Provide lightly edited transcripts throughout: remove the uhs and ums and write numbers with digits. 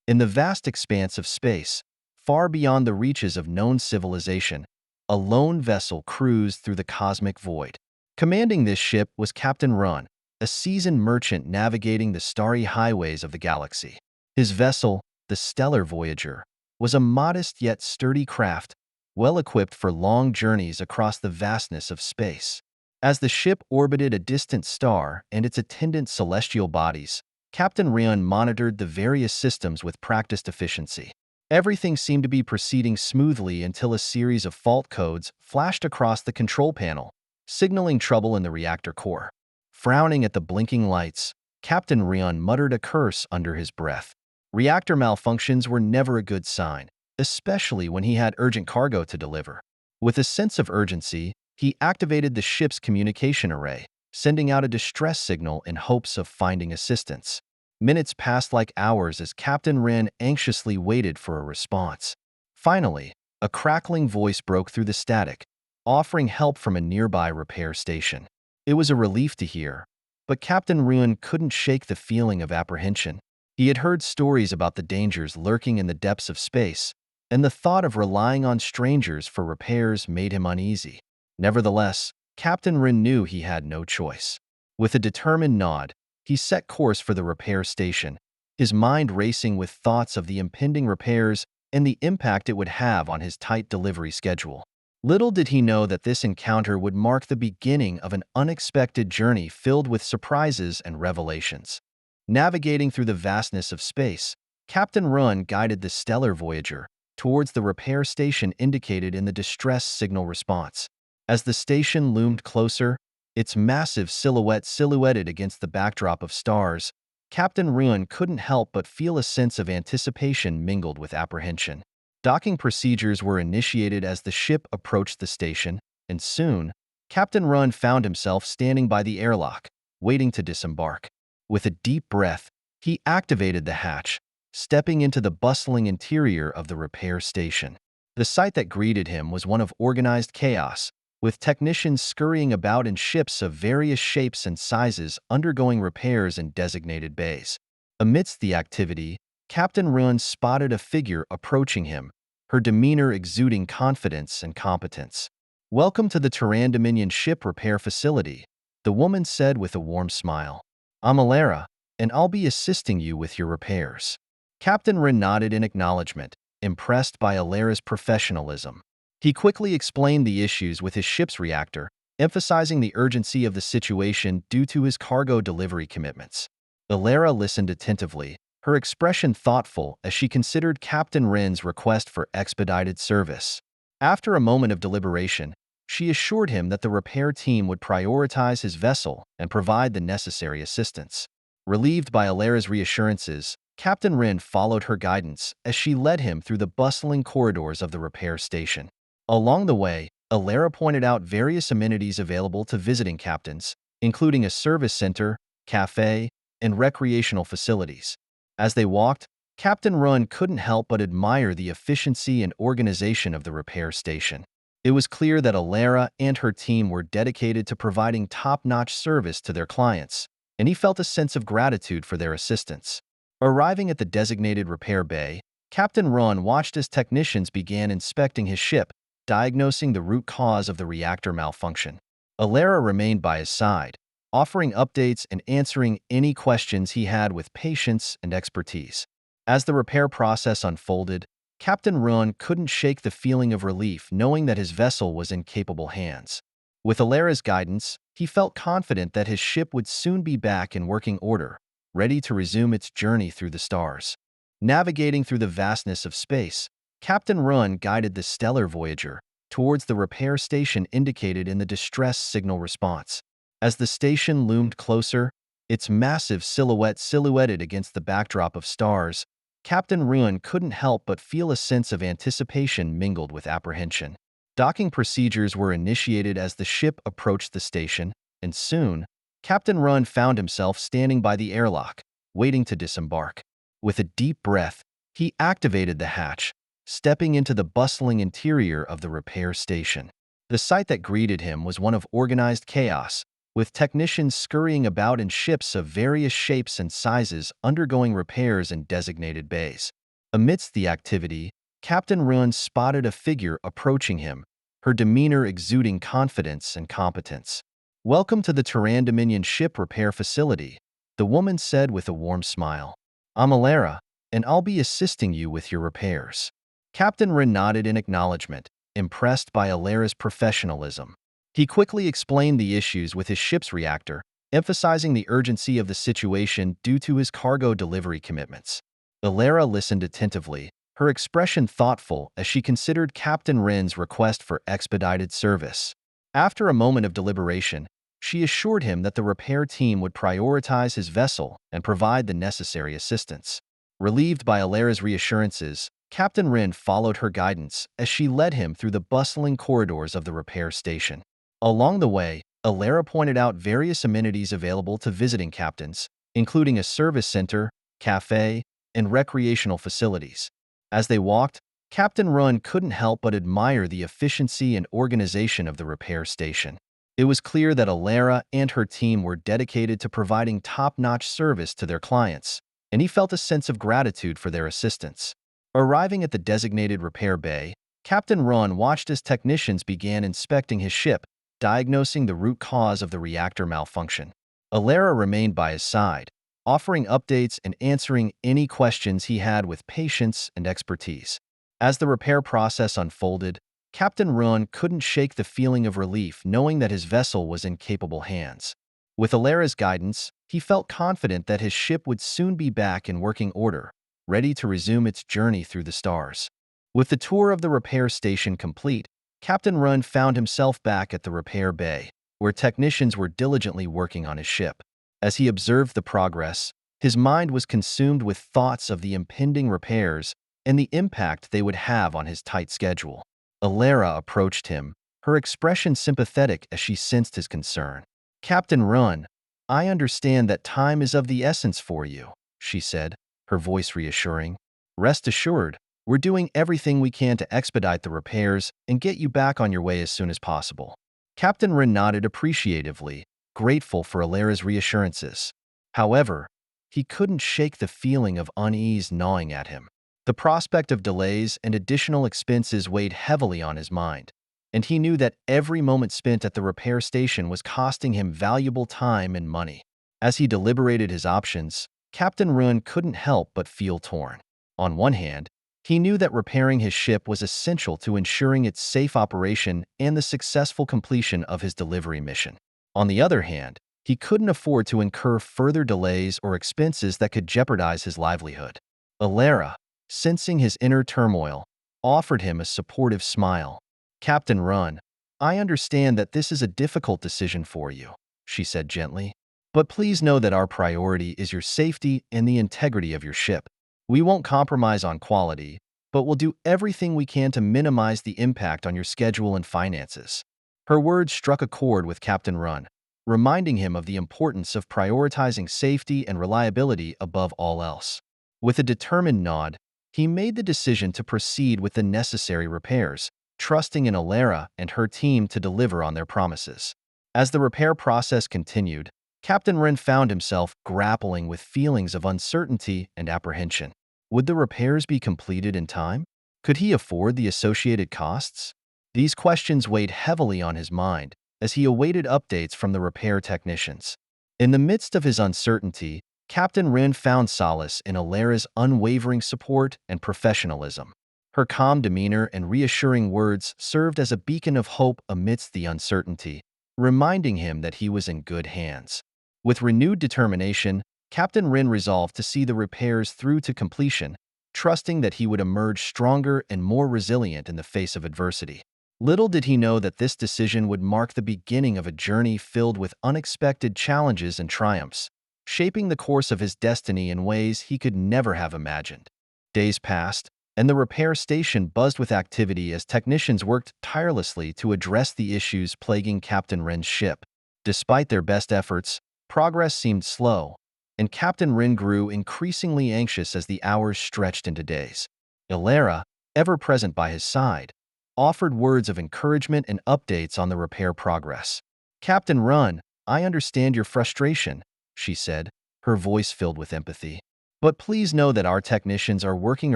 In the vast expanse of space, far beyond the reaches of known civilization, a lone vessel cruised through the cosmic void. Commanding this ship was Captain Run, a seasoned merchant navigating the starry highways of the galaxy. His vessel, the stellar Voyager, was a modest yet sturdy craft, well-equipped for long journeys across the vastness of space. As the ship orbited a distant star and its attendant celestial bodies, Captain Ryan monitored the various systems with practiced efficiency. Everything seemed to be proceeding smoothly until a series of fault codes flashed across the control panel, signaling trouble in the reactor core. Frowning at the blinking lights, Captain Ryan muttered a curse under his breath. Reactor malfunctions were never a good sign, especially when he had urgent cargo to deliver. With a sense of urgency, he activated the ship's communication array, sending out a distress signal in hopes of finding assistance. Minutes passed like hours as Captain Wren anxiously waited for a response. Finally, a crackling voice broke through the static, offering help from a nearby repair station. It was a relief to hear, but Captain Wren couldn't shake the feeling of apprehension. He had heard stories about the dangers lurking in the depths of space, and the thought of relying on strangers for repairs made him uneasy. Nevertheless, Captain Wren knew he had no choice. With a determined nod, he set course for the repair station, his mind racing with thoughts of the impending repairs and the impact it would have on his tight delivery schedule. Little did he know that this encounter would mark the beginning of an unexpected journey filled with surprises and revelations. Navigating through the vastness of space, Captain Run guided the stellar Voyager towards the repair station indicated in the distress signal response. As the station loomed closer, its massive silhouette silhouetted against the backdrop of stars, Captain Ruan couldn't help but feel a sense of anticipation mingled with apprehension. Docking procedures were initiated as the ship approached the station, and soon, Captain Run found himself standing by the airlock, waiting to disembark. With a deep breath, he activated the hatch, stepping into the bustling interior of the repair station. The sight that greeted him was one of organized chaos, with technicians scurrying about in ships of various shapes and sizes undergoing repairs in designated bays. Amidst the activity, Captain Ruan spotted a figure approaching him, her demeanor exuding confidence and competence. "Welcome to the Terran Dominion ship repair facility," the woman said with a warm smile. "I'm Alara, and I'll be assisting you with your repairs." Captain Ruan nodded in acknowledgement, impressed by Alara's professionalism. He quickly explained the issues with his ship's reactor, emphasizing the urgency of the situation due to his cargo delivery commitments. Alara listened attentively, her expression thoughtful as she considered Captain Wren's request for expedited service. After a moment of deliberation, she assured him that the repair team would prioritize his vessel and provide the necessary assistance. Relieved by Alara's reassurances, Captain Wren followed her guidance as she led him through the bustling corridors of the repair station. Along the way, Alara pointed out various amenities available to visiting captains, including a service center, cafe, and recreational facilities. As they walked, Captain Run couldn't help but admire the efficiency and organization of the repair station. It was clear that Alara and her team were dedicated to providing top-notch service to their clients, and he felt a sense of gratitude for their assistance. Arriving at the designated repair bay, Captain Run watched as technicians began inspecting his ship, diagnosing the root cause of the reactor malfunction. Alara remained by his side, offering updates and answering any questions he had with patience and expertise. As the repair process unfolded, Captain Run couldn't shake the feeling of relief knowing that his vessel was in capable hands. With Alara's guidance, he felt confident that his ship would soon be back in working order, ready to resume its journey through the stars. Navigating through the vastness of space, Captain Run guided the stellar Voyager towards the repair station indicated in the distress signal response. As the station loomed closer, its massive silhouette silhouetted against the backdrop of stars, Captain Run couldn't help but feel a sense of anticipation mingled with apprehension. Docking procedures were initiated as the ship approached the station, and soon, Captain Run found himself standing by the airlock, waiting to disembark. With a deep breath, he activated the hatch, stepping into the bustling interior of the repair station. The sight that greeted him was one of organized chaos, with technicians scurrying about in ships of various shapes and sizes undergoing repairs in designated bays. Amidst the activity, Captain Run spotted a figure approaching him, her demeanor exuding confidence and competence. "Welcome to the Terran Dominion ship repair facility," the woman said with a warm smile. "I'm Alara, and I'll be assisting you with your repairs." Captain Run nodded in acknowledgement, impressed by Alara's professionalism. He quickly explained the issues with his ship's reactor, emphasizing the urgency of the situation due to his cargo delivery commitments. Alara listened attentively, her expression thoughtful as she considered Captain Wren's request for expedited service. After a moment of deliberation, she assured him that the repair team would prioritize his vessel and provide the necessary assistance. Relieved by Alara's reassurances, Captain Wren followed her guidance as she led him through the bustling corridors of the repair station. Along the way, Alara pointed out various amenities available to visiting captains, including a service center, cafe, and recreational facilities. As they walked, Captain Run couldn't help but admire the efficiency and organization of the repair station. It was clear that Alara and her team were dedicated to providing top-notch service to their clients, and he felt a sense of gratitude for their assistance. Arriving at the designated repair bay, Captain Run watched as technicians began inspecting his ship, diagnosing the root cause of the reactor malfunction. Alara remained by his side, offering updates and answering any questions he had with patience and expertise. As the repair process unfolded, Captain Run couldn't shake the feeling of relief knowing that his vessel was in capable hands. With Alara's guidance, he felt confident that his ship would soon be back in working order, ready to resume its journey through the stars. With the tour of the repair station complete, Captain Run found himself back at the repair bay, where technicians were diligently working on his ship. As he observed the progress, his mind was consumed with thoughts of the impending repairs and the impact they would have on his tight schedule. Alara approached him, her expression sympathetic as she sensed his concern. "Captain Run, I understand that time is of the essence for you," she said, her voice reassuring. "Rest assured, we're doing everything we can to expedite the repairs and get you back on your way as soon as possible." Captain Run nodded appreciatively, grateful for Alara's reassurances. However, he couldn't shake the feeling of unease gnawing at him. The prospect of delays and additional expenses weighed heavily on his mind, and he knew that every moment spent at the repair station was costing him valuable time and money. As he deliberated his options, Captain Run couldn't help but feel torn. On one hand, he knew that repairing his ship was essential to ensuring its safe operation and the successful completion of his delivery mission. On the other hand, he couldn't afford to incur further delays or expenses that could jeopardize his livelihood. Alara, sensing his inner turmoil, offered him a supportive smile. "Captain Run, I understand that this is a difficult decision for you," she said gently. "But please know that our priority is your safety and the integrity of your ship. We won't compromise on quality, but we'll do everything we can to minimize the impact on your schedule and finances." Her words struck a chord with Captain Run, reminding him of the importance of prioritizing safety and reliability above all else. With a determined nod, he made the decision to proceed with the necessary repairs, trusting in Alara and her team to deliver on their promises. As the repair process continued, Captain Wren found himself grappling with feelings of uncertainty and apprehension. Would the repairs be completed in time? Could he afford the associated costs? These questions weighed heavily on his mind as he awaited updates from the repair technicians. In the midst of his uncertainty, Captain Wren found solace in Alara's unwavering support and professionalism. Her calm demeanor and reassuring words served as a beacon of hope amidst the uncertainty, reminding him that he was in good hands. With renewed determination, Captain Wren resolved to see the repairs through to completion, trusting that he would emerge stronger and more resilient in the face of adversity. Little did he know that this decision would mark the beginning of a journey filled with unexpected challenges and triumphs, shaping the course of his destiny in ways he could never have imagined. Days passed, and the repair station buzzed with activity as technicians worked tirelessly to address the issues plaguing Captain Wren's ship. Despite their best efforts, progress seemed slow, and Captain Wren grew increasingly anxious as the hours stretched into days. Alara, ever present by his side, offered words of encouragement and updates on the repair progress. "Captain Wren, I understand your frustration," she said, her voice filled with empathy. But please know that our technicians are working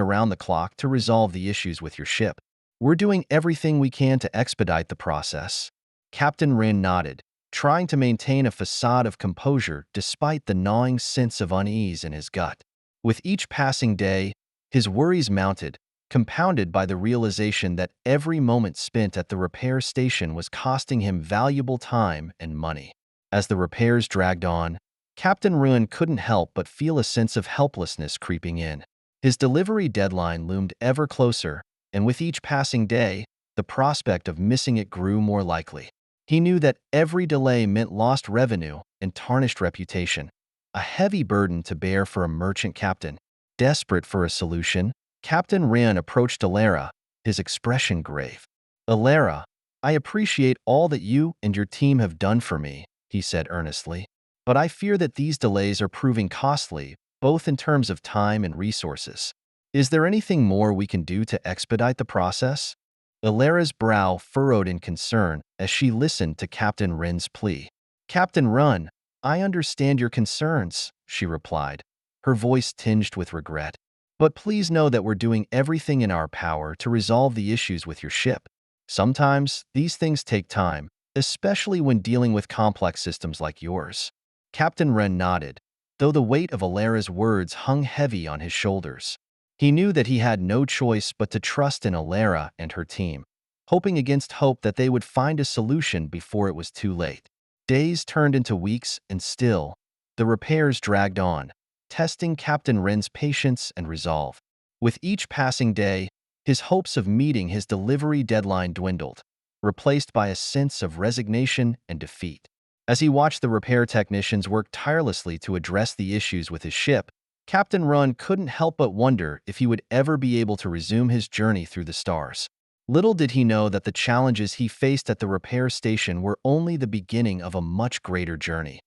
around the clock to resolve the issues with your ship. We're doing everything we can to expedite the process." Captain Rin nodded, trying to maintain a facade of composure despite the gnawing sense of unease in his gut. With each passing day, his worries mounted, compounded by the realization that every moment spent at the repair station was costing him valuable time and money. As the repairs dragged on, Captain Ruin couldn't help but feel a sense of helplessness creeping in. His delivery deadline loomed ever closer, and with each passing day, the prospect of missing it grew more likely. He knew that every delay meant lost revenue and tarnished reputation, a heavy burden to bear for a merchant captain. Desperate for a solution, Captain Rin approached Alara, his expression grave. "Alara, I appreciate all that you and your team have done for me," he said earnestly. "But I fear that these delays are proving costly, both in terms of time and resources. Is there anything more we can do to expedite the process?" Alara's brow furrowed in concern as she listened to Captain Rin's plea. "Captain Run, I understand your concerns," she replied, her voice tinged with regret. "But please know that we're doing everything in our power to resolve the issues with your ship. Sometimes these things take time, especially when dealing with complex systems like yours." Captain Ren nodded, though the weight of Alara's words hung heavy on his shoulders. He knew that he had no choice but to trust in Alara and her team, hoping against hope that they would find a solution before it was too late. Days turned into weeks, and still, the repairs dragged on, testing Captain Ren's patience and resolve. With each passing day, his hopes of meeting his delivery deadline dwindled, replaced by a sense of resignation and defeat. As he watched the repair technicians work tirelessly to address the issues with his ship, Captain Run couldn't help but wonder if he would ever be able to resume his journey through the stars. Little did he know that the challenges he faced at the repair station were only the beginning of a much greater journey,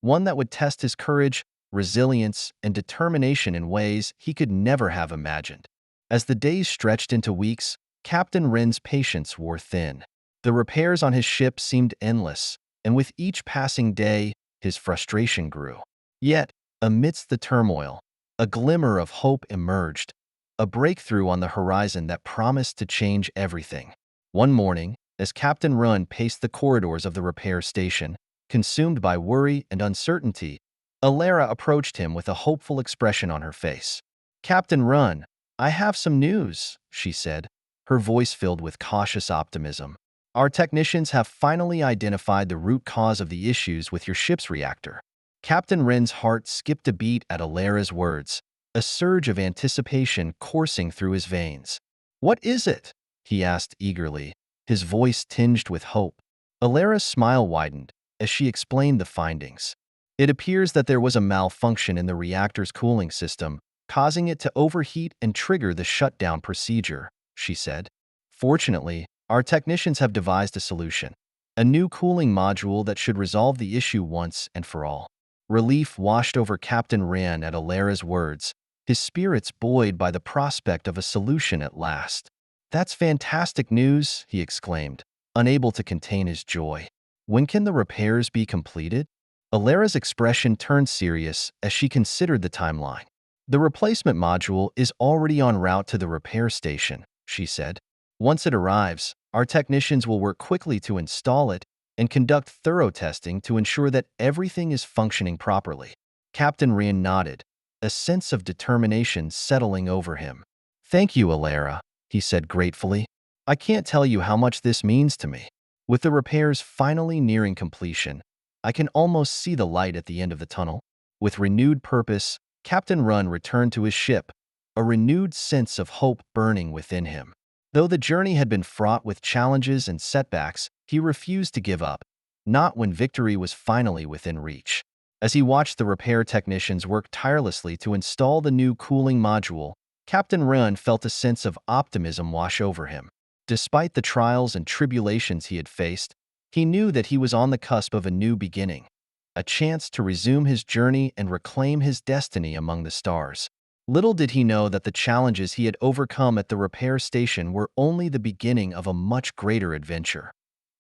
one that would test his courage, resilience, and determination in ways he could never have imagined. As the days stretched into weeks, Captain Ren's patience wore thin. The repairs on his ship seemed endless, and with each passing day, his frustration grew. Yet, amidst the turmoil, a glimmer of hope emerged, a breakthrough on the horizon that promised to change everything. One morning, as Captain Run paced the corridors of the repair station, consumed by worry and uncertainty, Alara approached him with a hopeful expression on her face. "Captain Run, I have some news," she said, her voice filled with cautious optimism. "Our technicians have finally identified the root cause of the issues with your ship's reactor." Captain Ren's heart skipped a beat at Alara's words, a surge of anticipation coursing through his veins. "What is it?" he asked eagerly, his voice tinged with hope. Alara's smile widened as she explained the findings. "It appears that there was a malfunction in the reactor's cooling system, causing it to overheat and trigger the shutdown procedure," she said. "Fortunately, our technicians have devised a solution, a new cooling module that should resolve the issue once and for all." Relief washed over Captain Ran at Alara's words, his spirits buoyed by the prospect of a solution at last. "That's fantastic news," he exclaimed, unable to contain his joy. "When can the repairs be completed?" Alara's expression turned serious as she considered the timeline. "The replacement module is already en route to the repair station," she said. "Once it arrives, our technicians will work quickly to install it and conduct thorough testing to ensure that everything is functioning properly." Captain Rian nodded, a sense of determination settling over him. "Thank you, Alara," he said gratefully. "I can't tell you how much this means to me." With the repairs finally nearing completion, I can almost see the light at the end of the tunnel. With renewed purpose, Captain Run returned to his ship, a renewed sense of hope burning within him. Though the journey had been fraught with challenges and setbacks, he refused to give up, not when victory was finally within reach. As he watched the repair technicians work tirelessly to install the new cooling module, Captain Run felt a sense of optimism wash over him. Despite the trials and tribulations he had faced, he knew that he was on the cusp of a new beginning, a chance to resume his journey and reclaim his destiny among the stars. Little did he know that the challenges he had overcome at the repair station were only the beginning of a much greater adventure,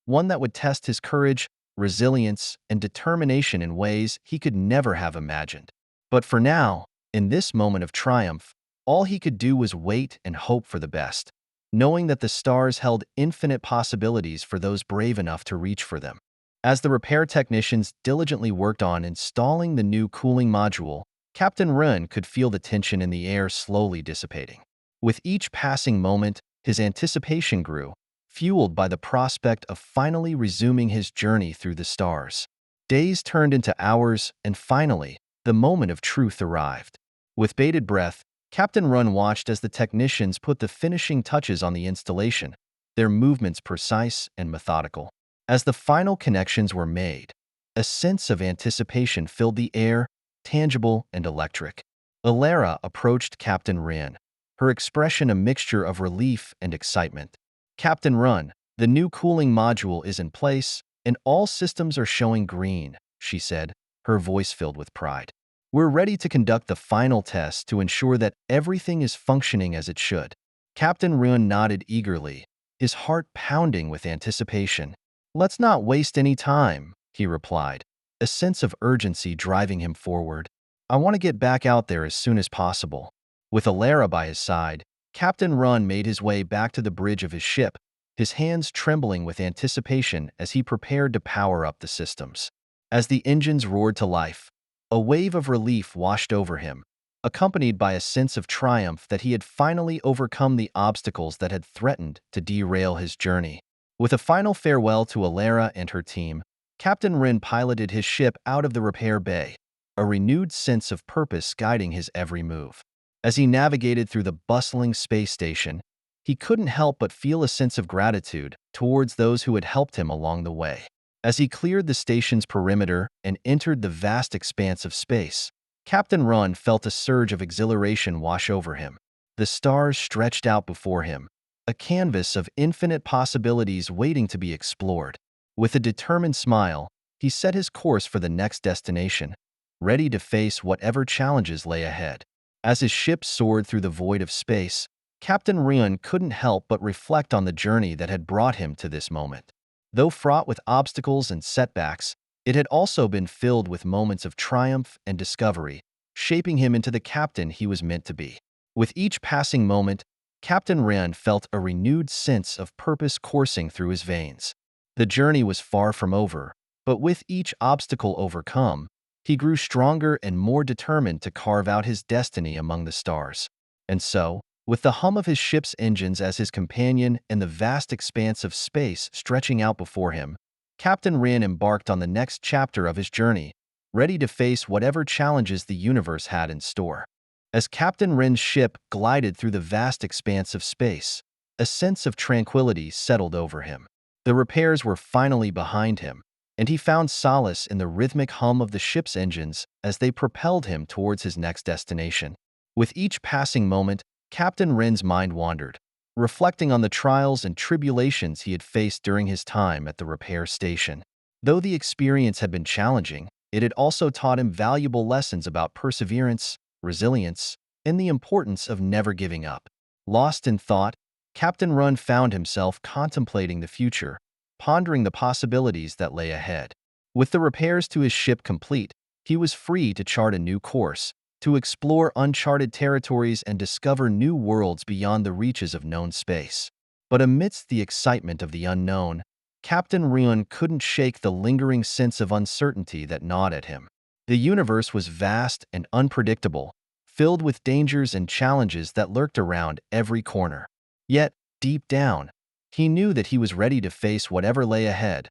one that would test his courage, resilience, and determination in ways he could never have imagined. But for now, In this moment of triumph, all he could do was wait and hope for the best, knowing that the stars held infinite possibilities for those brave enough to reach for them. As the repair technicians diligently worked on installing the new cooling module, Captain Run could feel the tension in the air slowly dissipating. With each passing moment, his anticipation grew, fueled by the prospect of finally resuming his journey through the stars. Days turned into hours, and finally, the moment of truth arrived. With bated breath, Captain Run watched as the technicians put the finishing touches on the installation, their movements precise and methodical. As the final connections were made, a sense of anticipation filled the air, tangible and electric. Alara approached Captain Run, her expression a mixture of relief and excitement. "Captain Run, the new cooling module is in place, and all systems are showing green," she said, her voice filled with pride. "We're ready to conduct the final test to ensure that everything is functioning as it should." Captain Run nodded eagerly, his heart pounding with anticipation. "Let's not waste any time," he replied, a sense of urgency driving him forward. "I want to get back out there as soon as possible." With Alara by his side, Captain Run made his way back to the bridge of his ship, his hands trembling with anticipation as he prepared to power up the systems. As the engines roared to life, a wave of relief washed over him, accompanied by a sense of triumph that he had finally overcome the obstacles that had threatened to derail his journey. With a final farewell to Alara and her team, Captain Run piloted his ship out of the repair bay, a renewed sense of purpose guiding his every move. As he navigated through the bustling space station, he couldn't help but feel a sense of gratitude towards those who had helped him along the way. As he cleared the station's perimeter and entered the vast expanse of space, Captain Run felt a surge of exhilaration wash over him. The stars stretched out before him, a canvas of infinite possibilities waiting to be explored. With a determined smile, he set his course for the next destination, ready to face whatever challenges lay ahead. As his ship soared through the void of space, Captain Run couldn't help but reflect on the journey that had brought him to this moment. Though fraught with obstacles and setbacks, it had also been filled with moments of triumph and discovery, shaping him into the captain he was meant to be. With each passing moment, Captain Run felt a renewed sense of purpose coursing through his veins. The journey was far from over, but with each obstacle overcome, he grew stronger and more determined to carve out his destiny among the stars. And so, with the hum of his ship's engines as his companion and the vast expanse of space stretching out before him, Captain Run embarked on the next chapter of his journey, ready to face whatever challenges the universe had in store. As Captain Run's ship glided through the vast expanse of space, a sense of tranquility settled over him. The repairs were finally behind him, and he found solace in the rhythmic hum of the ship's engines as they propelled him towards his next destination. With each passing moment, Captain Run's mind wandered, reflecting on the trials and tribulations he had faced during his time at the repair station. Though the experience had been challenging, it had also taught him valuable lessons about perseverance, resilience, and the importance of never giving up. Lost in thought, Captain Run found himself contemplating the future, pondering the possibilities that lay ahead. With the repairs to his ship complete, he was free to chart a new course, to explore uncharted territories and discover new worlds beyond the reaches of known space. But amidst the excitement of the unknown, Captain Run couldn't shake the lingering sense of uncertainty that gnawed at him. The universe was vast and unpredictable, filled with dangers and challenges that lurked around every corner. Yet, deep down, he knew that he was ready to face whatever lay ahead,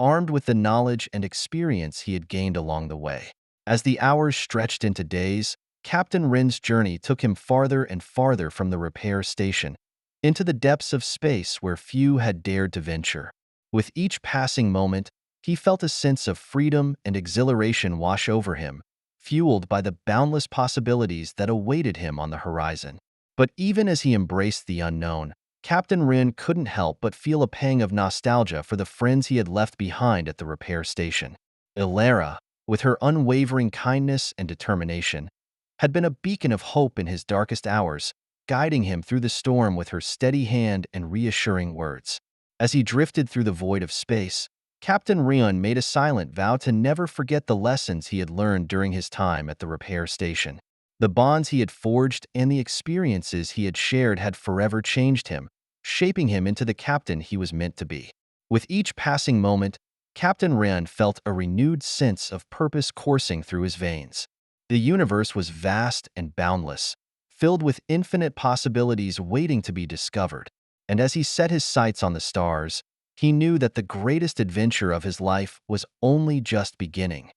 armed with the knowledge and experience he had gained along the way. As the hours stretched into days, Captain Run's journey took him farther and farther from the repair station, into the depths of space where few had dared to venture. With each passing moment, he felt a sense of freedom and exhilaration wash over him, fueled by the boundless possibilities that awaited him on the horizon. But even as he embraced the unknown, Captain Run couldn't help but feel a pang of nostalgia for the friends he had left behind at the repair station. Alara, with her unwavering kindness and determination, had been a beacon of hope in his darkest hours, guiding him through the storm with her steady hand and reassuring words. As he drifted through the void of space, Captain Run made a silent vow to never forget the lessons he had learned during his time at the repair station. The bonds he had forged and the experiences he had shared had forever changed him, shaping him into the captain he was meant to be. With each passing moment, Captain Ryan felt a renewed sense of purpose coursing through his veins. The universe was vast and boundless, filled with infinite possibilities waiting to be discovered, and as he set his sights on the stars, he knew that the greatest adventure of his life was only just beginning.